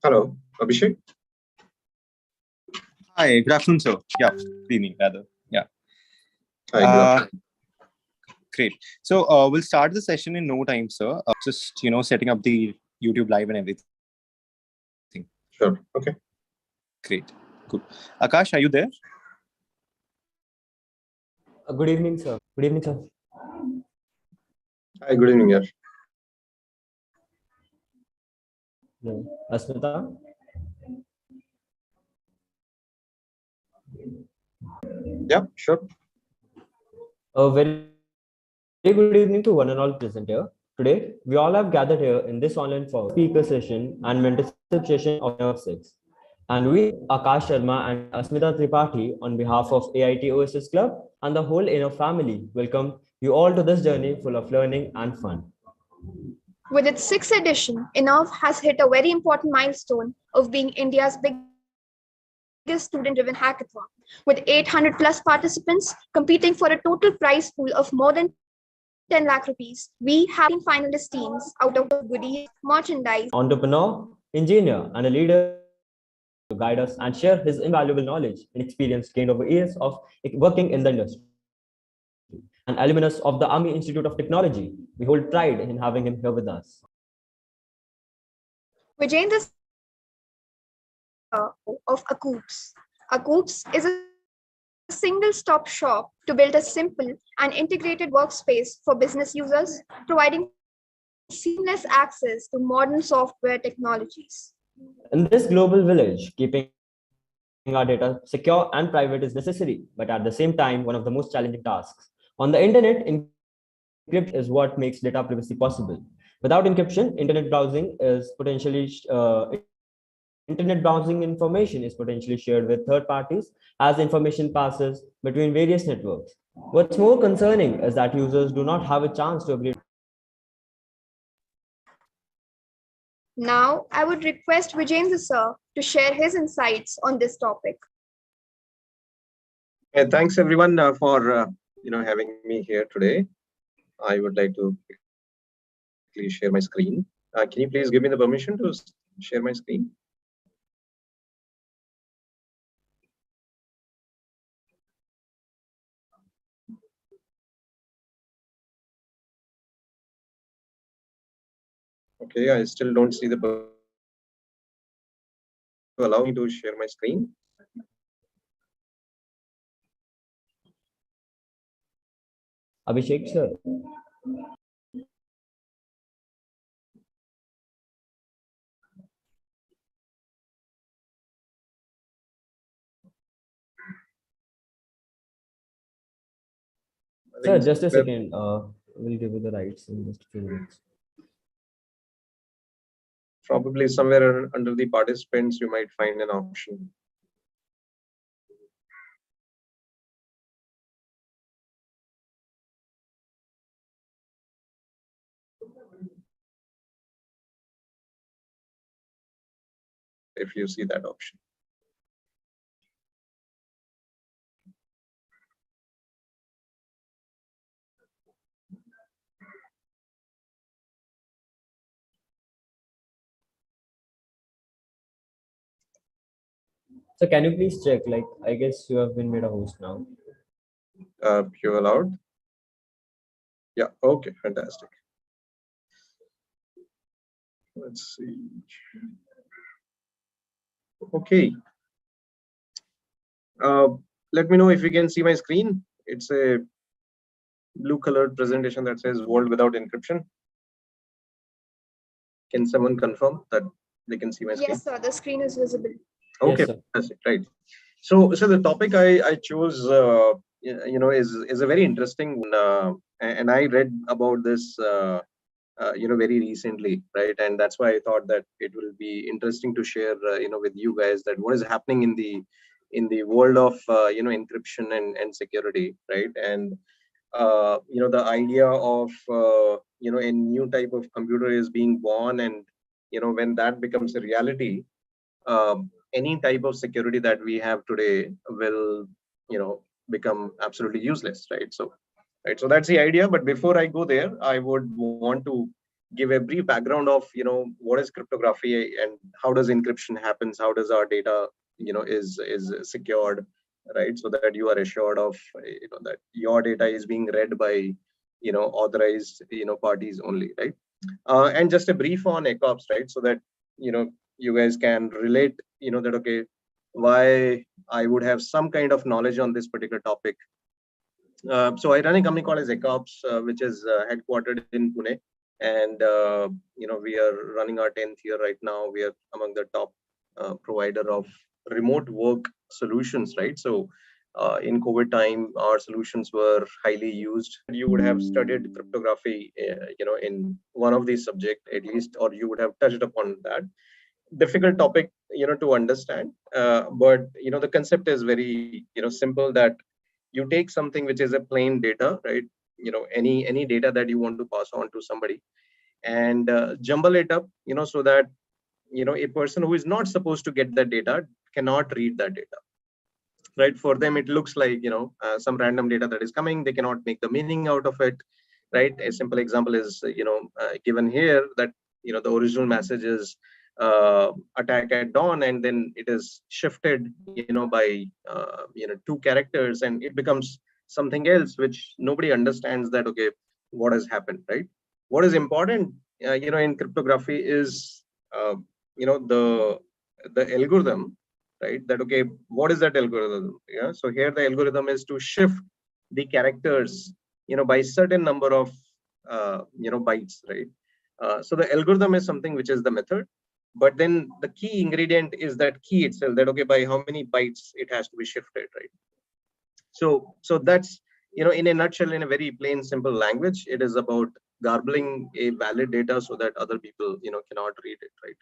Hello, Abhishek. Hi, good afternoon, sir. Yeah, good evening, rather. Yeah. Hi, good afternoon. Great. So we'll start the session in no time, sir. Just, setting up the YouTube live and everything. Sure. Okay. Great. Cool. Akash, are you there? Good evening, sir. Good evening, sir. Hi, good evening, Yash. Asmita? Yeah, sure. A very good evening to one and all present here. Today, we all have gathered here in this online forum speaker session and mentorship session of Nerve 6. And we, Akash Sharma and Asmita Tripathi, on behalf of AIT OSS Club and the whole Inner family, welcome you all to this journey full of learning and fun. With its 6th edition, Innerve has hit a very important milestone of being India's biggest student-driven hackathon, with 800 plus participants competing for a total prize pool of more than 10 lakh rupees. We have finalist teams out of the goodies, merchandise, Entrepreneur, engineer, and a leader to guide us and share his invaluable knowledge and experience gained over years of working in the industry. An alumnus of the Army Institute of Technology, we hold pride in having him here with us. Vijender of Acoops. Acoops is a single-stop shop to build a simple and integrated workspace for business users, providing seamless access to modern software technologies. In this global village, keeping our data secure and private is necessary, but at the same time, one of the most challenging tasks. On the internet, encryption is what makes data privacy possible. Without encryption, internet browsing information is potentially shared with third parties as information passes between various networks. What's more concerning is that users do not have a chance to agree. Now, I would request Vijender sir to share his insights on this topic. Thanks everyone for having me here today. I would like to quickly share my screen. Can you please give me the permission to share my screen? Okay, I still don't see the. Allow me to share my screen. Abhishek sir. I Sir, think just a somewhere- second. We'll give you the rights in just a few minutes. Probably somewhere under the participants, you might find an option. If you see that option. So can you please check? Like, I guess you have been made a host now. You allowed? Yeah, okay, fantastic. Let's see. Okay. Let me know if you can see my screen. It's a blue colored presentation that says World Without Encryption. Can someone confirm that they can see my screen? Yes, sir, the screen is visible. Okay, Yes, fantastic, right. So the topic I chose, is a very interesting one, and I read about this, very recently, right? And that's why I thought that it will be interesting to share, with you guys that what is happening in the world of, encryption and security, right? And the idea of a new type of computer is being born, and when that becomes a reality, any type of security that we have today will become absolutely useless, right? So that's the idea. But before I go there, I would want to give a brief background of what is cryptography and how does encryption happens, how does our data is secured, right? So that you are assured of that your data is being read by authorized parties only, right? And just a brief on ECOPS, right? So that you guys can relate that okay, why I would have some kind of knowledge on this particular topic. So I run a company called as ECOPS, which is headquartered in Pune, and we are running our 10th year right now. We are among the top provider of remote work solutions, right? So in COVID time, our solutions were highly used. You would have studied cryptography, in one of these subjects at least, or you would have touched upon that. Difficult topic, to understand, but the concept is very simple, that you take something which is a plain data, right? Any data that you want to pass on to somebody, and jumble it up, so that a person who is not supposed to get that data cannot read that data, right? For them it looks like some random data that is coming. They cannot make the meaning out of it, right? A simple example is given here, that the original message is attack at dawn, and then it is shifted by 2 characters, and it becomes something else which nobody understands, that okay, what has happened, right? What is important in cryptography is the algorithm, right? That okay, what is that algorithm? Yeah, so here the algorithm is to shift the characters by certain number of bytes, right? So the algorithm is something which is the method, but then the key ingredient is that key itself, that okay, by how many bytes it has to be shifted, right? So that's in a nutshell, in a very plain simple language, it is about garbling a valid data so that other people cannot read it, right?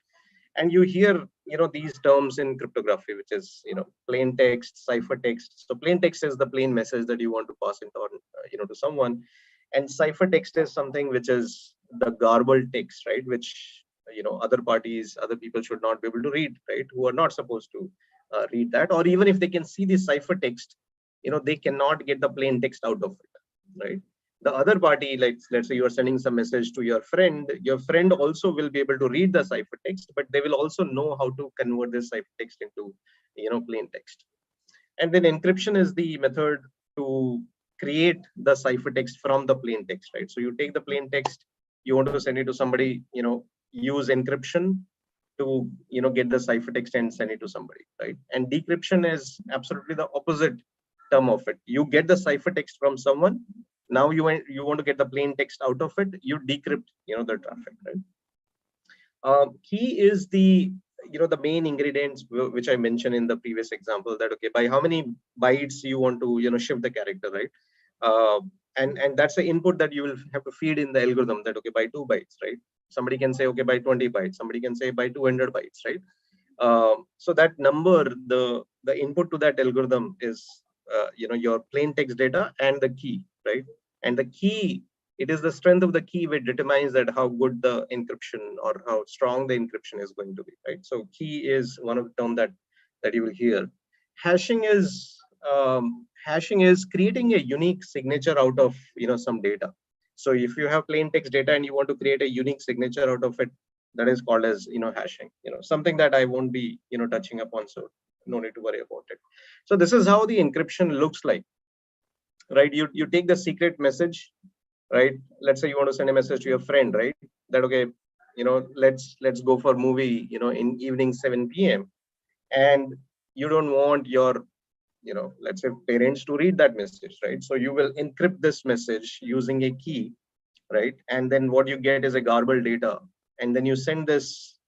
And you hear these terms in cryptography, which is plain text, ciphertext. So plain text is the plain message that you want to pass it on to someone, and ciphertext is something which is the garbled text, right? Which other parties, other people should not be able to read, right? Who are not supposed to read that, or even if they can see the ciphertext, they cannot get the plain text out of it, right? The other party, like let's say you are sending some message to your friend also will be able to read the ciphertext, but they will also know how to convert this ciphertext into plain text. And then encryption is the method to create the ciphertext from the plain text, right? So you take the plain text, you want to send it to somebody, use encryption to get the ciphertext and send it to somebody, right? And decryption is absolutely the opposite term of it. You get the ciphertext from someone. Now you want to get the plain text out of it. You decrypt the traffic, right? Key is the the main ingredients which I mentioned in the previous example, that okay, by how many bytes you want to shift the character, right? And that's the input that you will have to feed in the algorithm, that okay, by 2 bytes, right? Somebody can say okay, by 20 bytes, somebody can say by 200 bytes, right? So that number, the input to that algorithm is your plain text data and the key, right? And the key, it is the strength of the key which determines that how good the encryption or how strong the encryption is going to be, right? So key is one of the term that you will hear. Hashing is creating a unique signature out of some data. So if you have plain text data and you want to create a unique signature out of it, that is called as hashing. Something that I won't be touching upon, so no need to worry about it. So this is how the encryption looks like, right? You take the secret message, right? Let's say you want to send a message to your friend, right? That okay, let's go for movie in evening 7 p.m. and you don't want your let's say parents to read that message, right? So you will encrypt this message using a key, right? And then what you get is a garbled data, and then you send this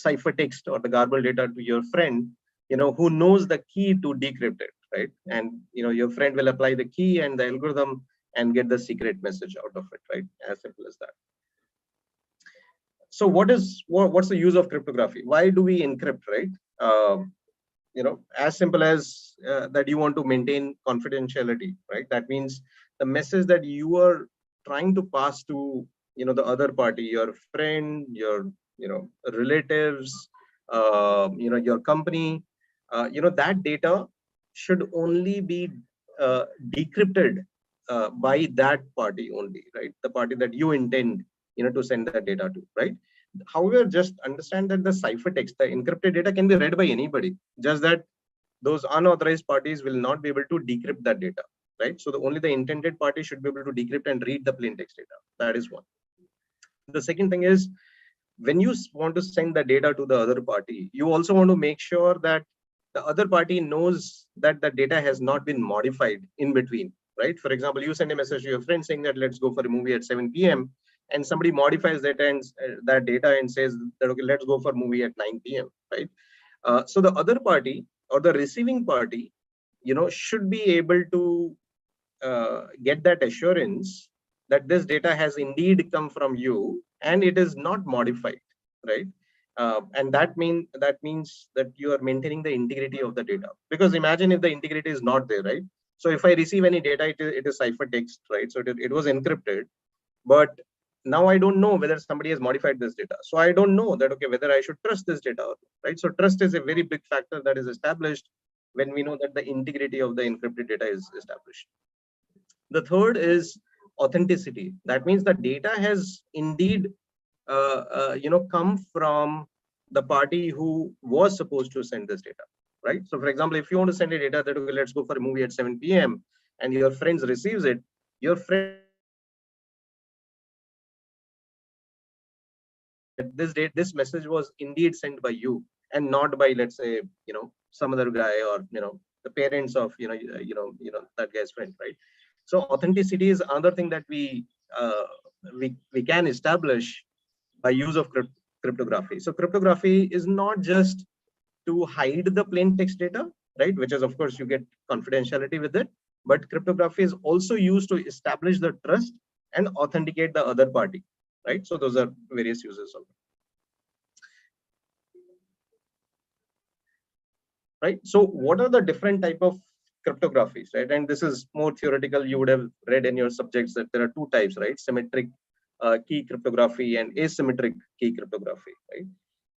ciphertext or the garbled data to your friend, who knows the key to decrypt it, right? And your friend will apply the key and the algorithm and get the secret message out of it, right? As simple as that. So what's the use of cryptography? Why do we encrypt, right? As simple as that you want to maintain confidentiality, right? That means the message that you are trying to pass to the other party, your friend, your relatives, your company, that data should only be decrypted by that party only, right? The party that you intend to send that data to, right? However, just understand that the ciphertext, the encrypted data, can be read by anybody, just that those unauthorized parties will not be able to decrypt that data, right? So only the intended party should be able to decrypt and read the plain text data. That is one. The second thing is, when you want to send the data to the other party, you also want to make sure that the other party knows that the data has not been modified in between, right? For example, you send a message to your friend saying that let's go for a movie at 7 p.m. and somebody modifies that and that data and says that okay, let's go for movie at 9 p.m., right? So the other party or the receiving party, should be able to get that assurance that this data has indeed come from you and it is not modified, right? And that means that you are maintaining the integrity of the data. Because imagine if the integrity is not there, right? So if I receive any data, it is ciphertext, right? So it was encrypted, but now I don't know whether somebody has modified this data. So I don't know that, okay, whether I should trust this data or not, right? So trust is a very big factor that is established when we know that the integrity of the encrypted data is established. The third is authenticity. That means the data has indeed come from the party who was supposed to send this data, right? So for example, if you want to send a data that okay, let's go for a movie at 7 p.m. and your friends receives it, your friend this message was indeed sent by you and not by, let's say, some other guy or the parents of that guy's friend, right? So authenticity is another thing that we can establish by use of cryptography. So cryptography is not just to hide the plain text data, right? Which is, of course, you get confidentiality with it, but cryptography is also used to establish the trust and authenticate the other party, right? So those are various uses of it. Right? So what are the different type of cryptographies, right? And this is more theoretical. You would have read in your subjects that there are two types, right? Symmetric key cryptography and asymmetric key cryptography, right?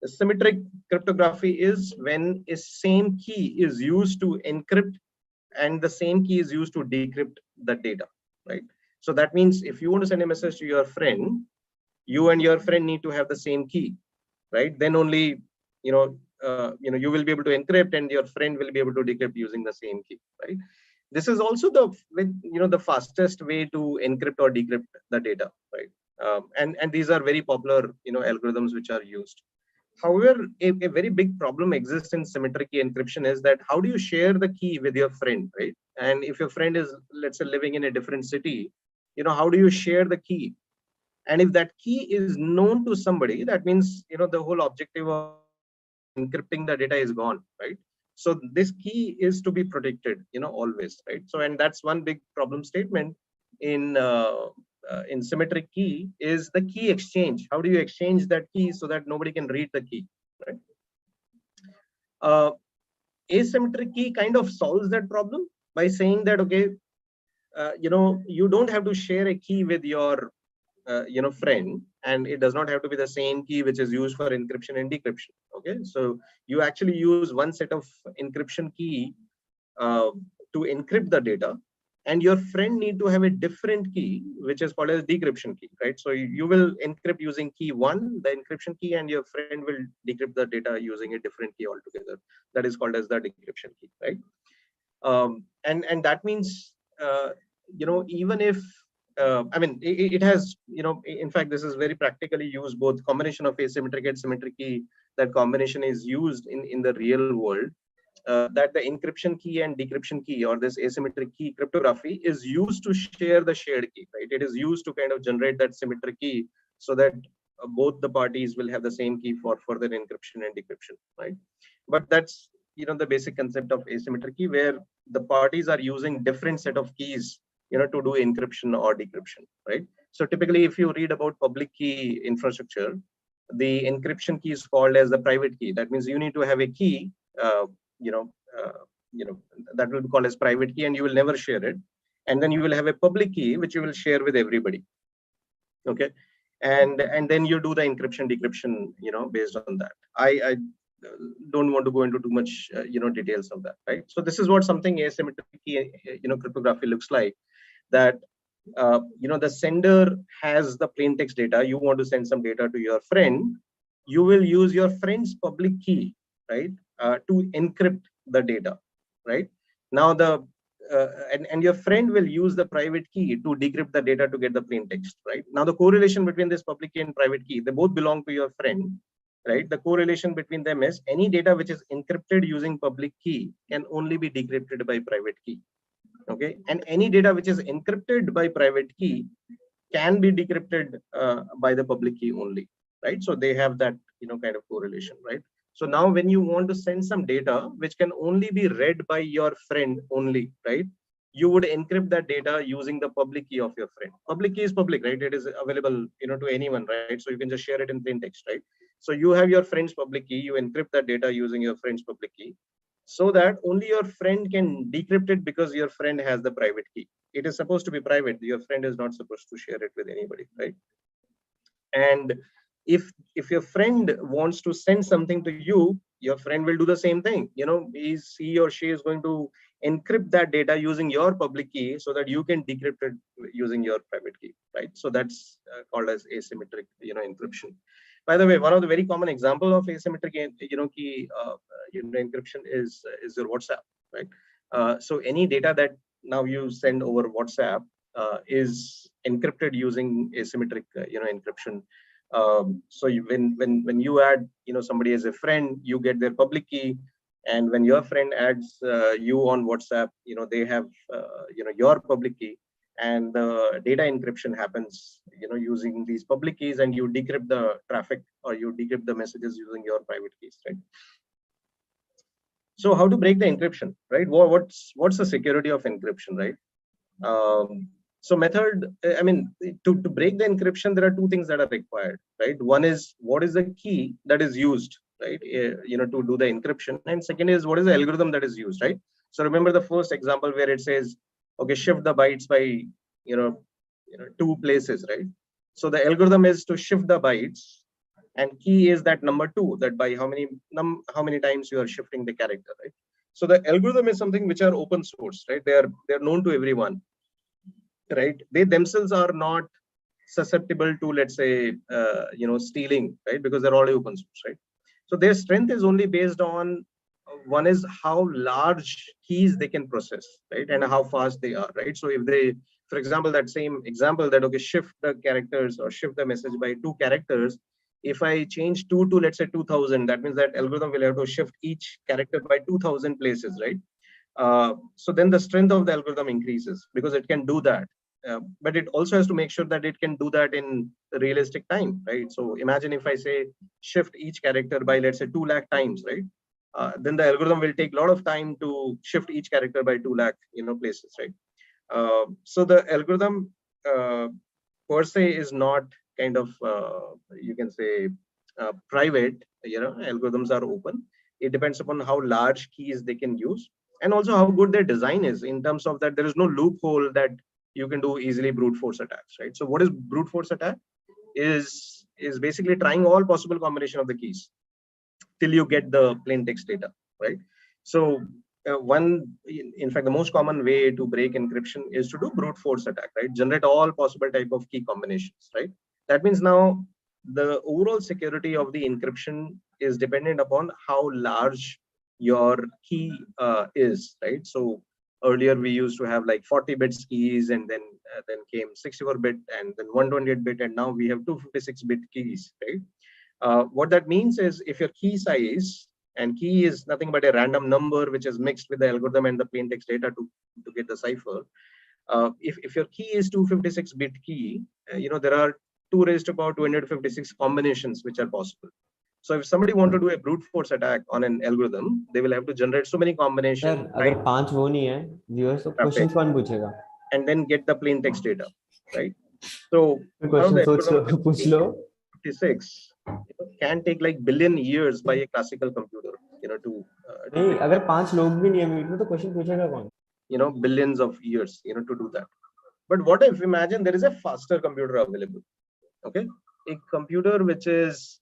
The symmetric cryptography is when a same key is used to encrypt and the same key is used to decrypt the data, right? So that means if you want to send a message to your friend, you and your friend need to have the same key, right? Then only you will be able to encrypt and your friend will be able to decrypt using the same key, right? This is also the fastest way to encrypt or decrypt the data, right? And these are very popular algorithms which are used. However, a very big problem exists in symmetric key encryption is that how do you share the key with your friend, right? And if your friend is, let's say, living in a different city, how do you share the key? And if that key is known to somebody, that means the whole objective of encrypting the data is gone, right? So this key is to be protected, always, right? So, and that's one big problem statement in symmetric key is the key exchange. How do you exchange that key so that nobody can read the key, right? Asymmetric key kind of solves that problem by saying that, okay, you don't have to share a key with your friend, and it does not have to be the same key which is used for encryption and decryption. Okay, so you actually use one set of encryption key to encrypt the data, and your friend need to have a different key which is called as decryption key, right? So you will encrypt using key 1, the encryption key, and your friend will decrypt the data using a different key altogether. That is called as the decryption key, right? And that means even if I mean, it has, in fact, this is very practically used, both combination of asymmetric and symmetric key. That combination is used in the real world. That the encryption key and decryption key, or this asymmetric key cryptography, is used to share the shared key, right? It is used to kind of generate that symmetric key so that both the parties will have the same key for further encryption and decryption, right? But that's the basic concept of asymmetric key, where the parties are using different set of keys to do encryption or decryption, right? So typically, if you read about public key infrastructure, the encryption key is called as the private key. That means you need to have a key, that will be called as private key, and you will never share it. And then you will have a public key which you will share with everybody. Okay, and then you do the encryption decryption, based on that. I don't want to go into too much details of that, right? So this is what something asymmetric key cryptography looks like. That the sender has the plain text data. You want to send some data to your friend, you will use your friend's public key, right, to encrypt the data, right? Now and your friend will use the private key to decrypt the data to get the plain text, right? Now the correlation between this public key and private key, they both belong to your friend, right? The correlation between them is any data which is encrypted using public key can only be decrypted by private key. Okay, and any data which is encrypted by private key can be decrypted by the public key only, right? So they have that kind of correlation, right? So now when you want to send some data which can only be read by your friend only, right, you would encrypt that data using the public key of your friend. Public key is public, right? It is available to anyone, right? So you can just share it in plain text, right? So you have your friend's public key, you encrypt that data using your friend's public key, so that only your friend can decrypt it, because your friend has the private key. It is supposed to be private. Your friend is not supposed to share it with anybody, right? And if your friend wants to send something to you, your friend will do the same thing. He or she is going to encrypt that data using your public key so that you can decrypt it using your private key, right? So that's called as asymmetric encryption. By the way, one of the very common example of asymmetric key encryption is your WhatsApp, right? So any data that now you send over WhatsApp is encrypted using asymmetric encryption. So when you add somebody as a friend, you get their public key, and when your friend adds you on WhatsApp, they have your public key, and the data encryption happens using these public keys, and you decrypt the traffic or you decrypt the messages using your private keys, right? So how to break the encryption, right? What's the security of encryption, right? So method, I mean, to break the encryption, there are two things that are required, right? One is what is the key that is used, right, to do the encryption, and second is what is the algorithm that is used, right? So remember the first example where it says, okay, shift the bytes by 2 places, right? So the algorithm is to shift the bytes, and key is that number 2, that by how many times you are shifting the character, right? So the algorithm is something which are open source, right? They're known to everyone, right? They themselves are not susceptible to, let's say, stealing, right? Because they're already open source, right? So their strength is only based on one is how large keys they can process, right? And how fast they are, right? So if they, for example, that same example that, okay, shift the characters or shift the message by 2 characters, if I change 2 to, let's say, 2000, that means that algorithm will have to shift each character by 2000 places, right? So then the strength of the algorithm increases because it can do that. But it also has to make sure that it can do that in realistic time, right? So imagine if I say shift each character by, let's say, 2 lakh times, right? Then the algorithm will take a lot of time to shift each character by 2 lakh, places, right? So the algorithm per se is not kind of, you can say, private. Algorithms are open. It depends upon how large keys they can use, and also how good their design is, in terms of that there is no loophole that you can do easily brute force attacks, right? So what is brute force attack? Is basically trying all possible combination of the keys till you get the plain text data, right? So in fact, the most common way to break encryption is to do brute force attack, right? Generate all possible type of key combinations, right? That means now the overall security of the encryption is dependent upon how large your key is, right? So earlier we used to have like 40 bits keys, and then came 64 bit, and then 128 bit, and now we have 256 bit keys, right? What that means is, if your key size, and key is nothing but a random number which is mixed with the algorithm and the plain text data to get the cipher. If your key is 256 bit key, there are 2 raised to power 256 combinations which are possible. So if somebody want to do a brute force attack on an algorithm, they will have to generate so many combinations. Sir अगर 5 वो नहीं है viewers तो question कौन पूछेगा? And then get the plain text data, right? So question सोच लो, पूछ लो. 56 can take like billion years by a classical computer, to नहीं, अगर 5 लोग भी नहीं है मीट में तो क्वेश्चन पूछेगा कौन? Billions of years, to do that. But what if, imagine there is a faster computer available, okay? A computer which is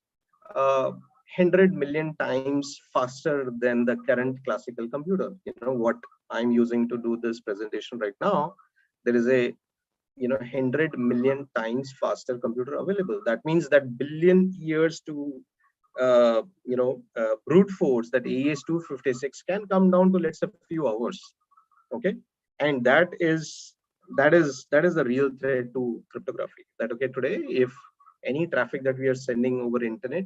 100 million times faster than the current classical computer. What I'm using to do this presentation right now, there is a 100 million times faster computer available. That means that billion years to brute force that AES 256 can come down to, let's say, a few hours, okay? And that is the real threat to cryptography. That, okay, today if any traffic that we are sending over internet,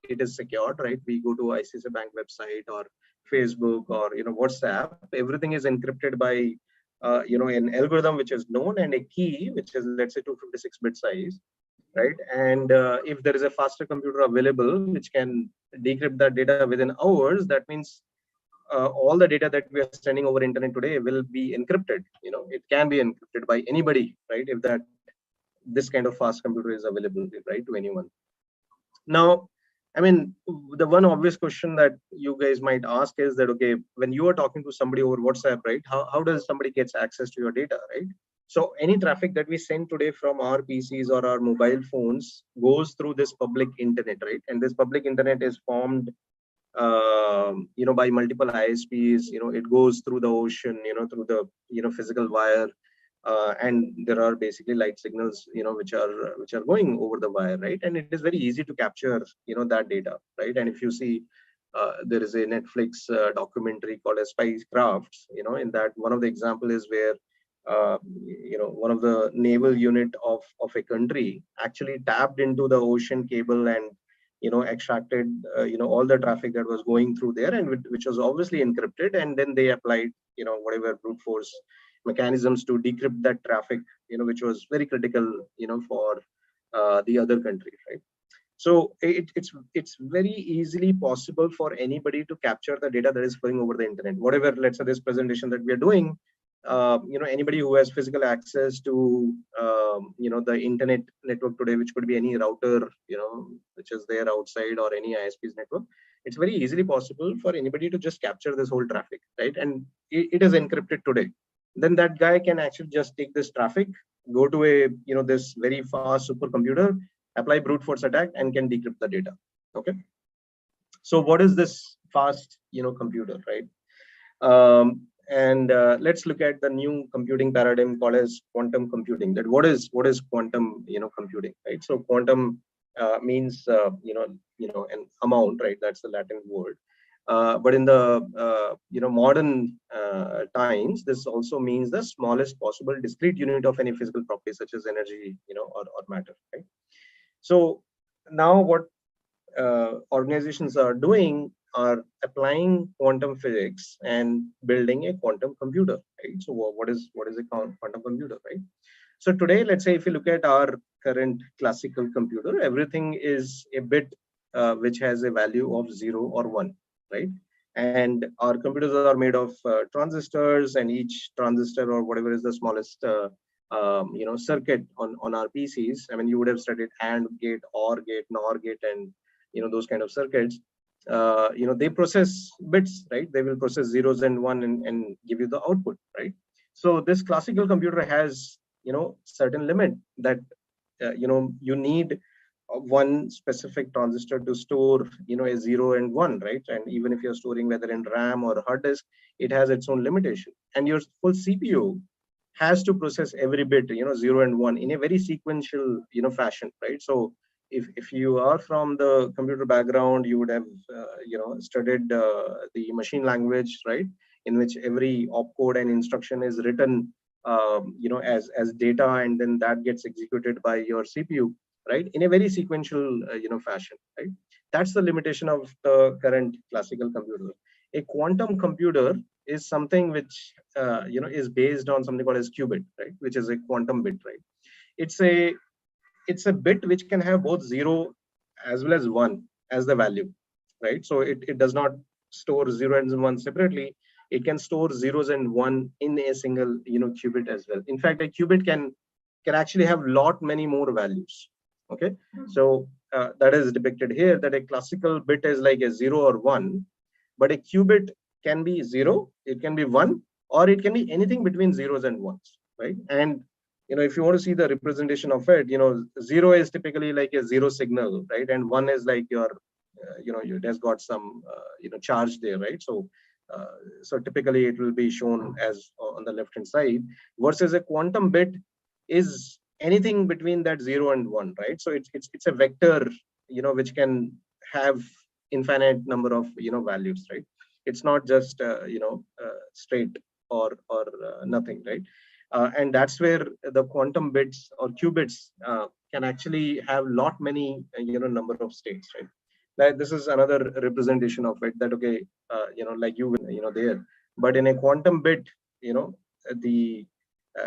it is secured, right? We go to ICICI Bank website or Facebook or WhatsApp, everything is encrypted by an algorithm which is known, and a key which is, let's say, 256 bit size, right? And if there is a faster computer available which can decrypt that data within hours, that means all the data that we are sending over internet today will be encrypted. It can be encrypted by anybody, right? If this kind of fast computer is available, right, to anyone. Now, I mean, the one obvious question that you guys might ask is that, okay, when you are talking to somebody over WhatsApp, right, how does somebody gets access to your data, right? So any traffic that we send today from our PCs or our mobile phones goes through this public internet, right? And this public internet is formed by multiple ISPs. It goes through the ocean, through the physical wire, and there are basically light signals, which are going over the wire, right? And it is very easy to capture that data, right? And if you see, there is a Netflix documentary called as Spycrafts. In that, one of the example is where one of the naval unit of a country actually tapped into the ocean cable and extracted all the traffic that was going through there, and which was obviously encrypted, and then they applied whatever brute force mechanisms to decrypt that traffic, which was very critical for the other country, right? So it's very easily possible for anybody to capture the data that is flowing over the internet. Whatever, let's say, this presentation that we are doing, anybody who has physical access to the internet network today, which could be any router which is there outside, or any ISP's network, it's very easily possible for anybody to just capture this whole traffic, right? And it is encrypted today. Then that guy can actually just take this traffic go to a, this very fast supercomputer, apply brute force attack, and can decrypt the data. Okay. So what is this fast, computer, right? And let's look at the new computing paradigm called as quantum computing. That what is quantum, computing, right? So quantum means an amount, right? That's the Latin word. But in the modern times, this also means the smallest possible discrete unit of any physical property, such as energy, or matter, right? So now what organizations are doing are applying quantum physics and building a quantum computer, right? So what is a quantum computer, right? So today, let's say if you look at our current classical computer, everything is a bit which has a value of 0 or 1, right? And our computers are made of transistors, and each transistor or whatever is the smallest circuit on our PCs. I mean, you would have studied AND gate, OR gate, NOR gate, and those kind of circuits. They process bits, right? They will process zeros and one and give you the output, right? So this classical computer has certain limit that you need one specific transistor to store a 0 and 1, right? And even if you're storing whether in RAM or hard disk, it has its own limitation. And your full CPU has to process every bit 0 and 1 in a very sequential fashion, right? So if you are from the computer background, you would have studied the machine language, right, in which every opcode and instruction is written as data, and then that gets executed by your CPU, right, in a very sequential fashion, right? That's the limitation of the current classical computer. A quantum computer is something which is based on something called as qubit, right, which is a quantum bit, right? It's a bit which can have both 0 as well as 1 as the value, right? So it does not store 0 and 1 separately. It can store zeros and 1 in a single qubit as well. In fact, a qubit can actually have lot many more values. Okay, so that is depicted here, that a classical bit is like a 0 or 1, but a qubit can be 0, it can be 1, or it can be anything between zeros and ones, right? And if you want to see the representation of it, 0 is typically like a 0 signal, right? And 1 is like your it has got some charge there, right? So so typically it will be shown as on the left hand side, versus a quantum bit is anything between that 0 and 1, right? So it's a vector which can have infinite number of values, right? It's not just straight or nothing, right? And that's where the quantum bits or qubits can actually have lot many number of states, right? Like this is another representation of it, that okay, like you there, but in a quantum bit, the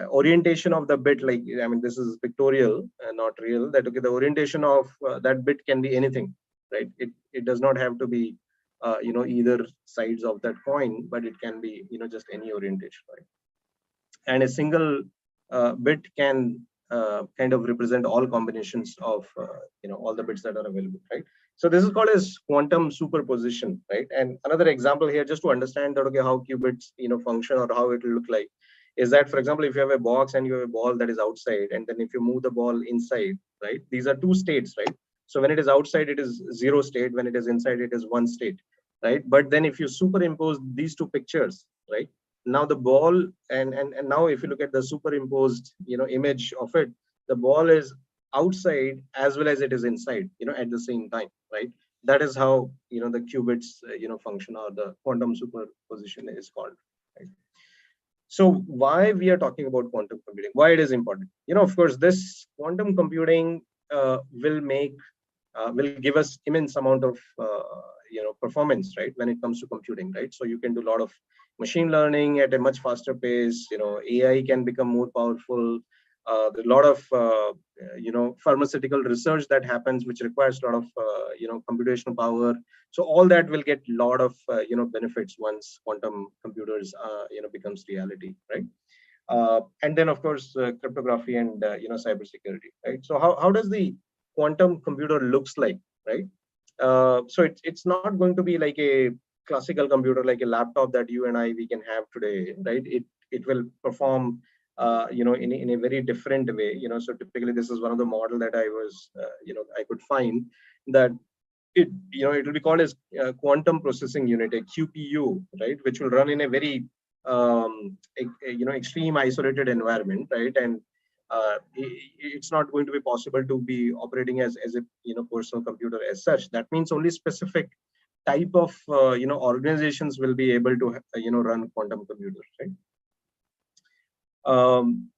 orientation of the bit, like, I mean, this is pictorial and not real, that okay, the orientation of that bit can be anything, right? It does not have to be either sides of that coin, but it can be just any orientation, right? And a single bit can kind of represent all combinations of all the bits that are available, right? So this is called as quantum superposition, right? And another example here, just to understand that okay, how qubits function or how it will look like, is that, for example, if you have a box and you have a ball that is outside, and then if you move the ball inside, right, these are two states, right? So when it is outside, it is 0 state. When it is inside, it is 1 state, right? But then if you superimpose these two pictures, right, now the ball, and now if you look at the superimposed image of it, the ball is outside as well as it is inside at the same time, right? That is how the qubits function, or the quantum superposition is called, right? So why we are talking about quantum computing, why it is important, of course, this quantum computing will give us immense amount of performance, right, when it comes to computing, right? So you can do a lot of machine learning at a much faster pace. AI can become more powerful. There's a lot of pharmaceutical research that happens, which requires a lot of computational power. So all that will get a lot of benefits once quantum computers becomes reality, right? And then of course cryptography and cybersecurity, right? So how does the quantum computer looks like, right? So it's not going to be like a classical computer, like a laptop that you and I we can have today, right? It will perform in a very different way. So typically this is one of the model that I was I could find that it will be called as quantum processing unit, a QPU, right, which will run in a very extreme isolated environment, right, and it's not going to be possible to be operating as a personal computer as such. That means only specific type of organizations will be able to run quantum computers, right?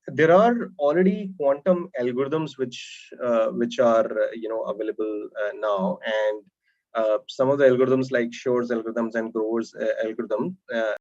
There are already quantum algorithms which are available now, and some of the algorithms like Shor's algorithms and Grover's algorithm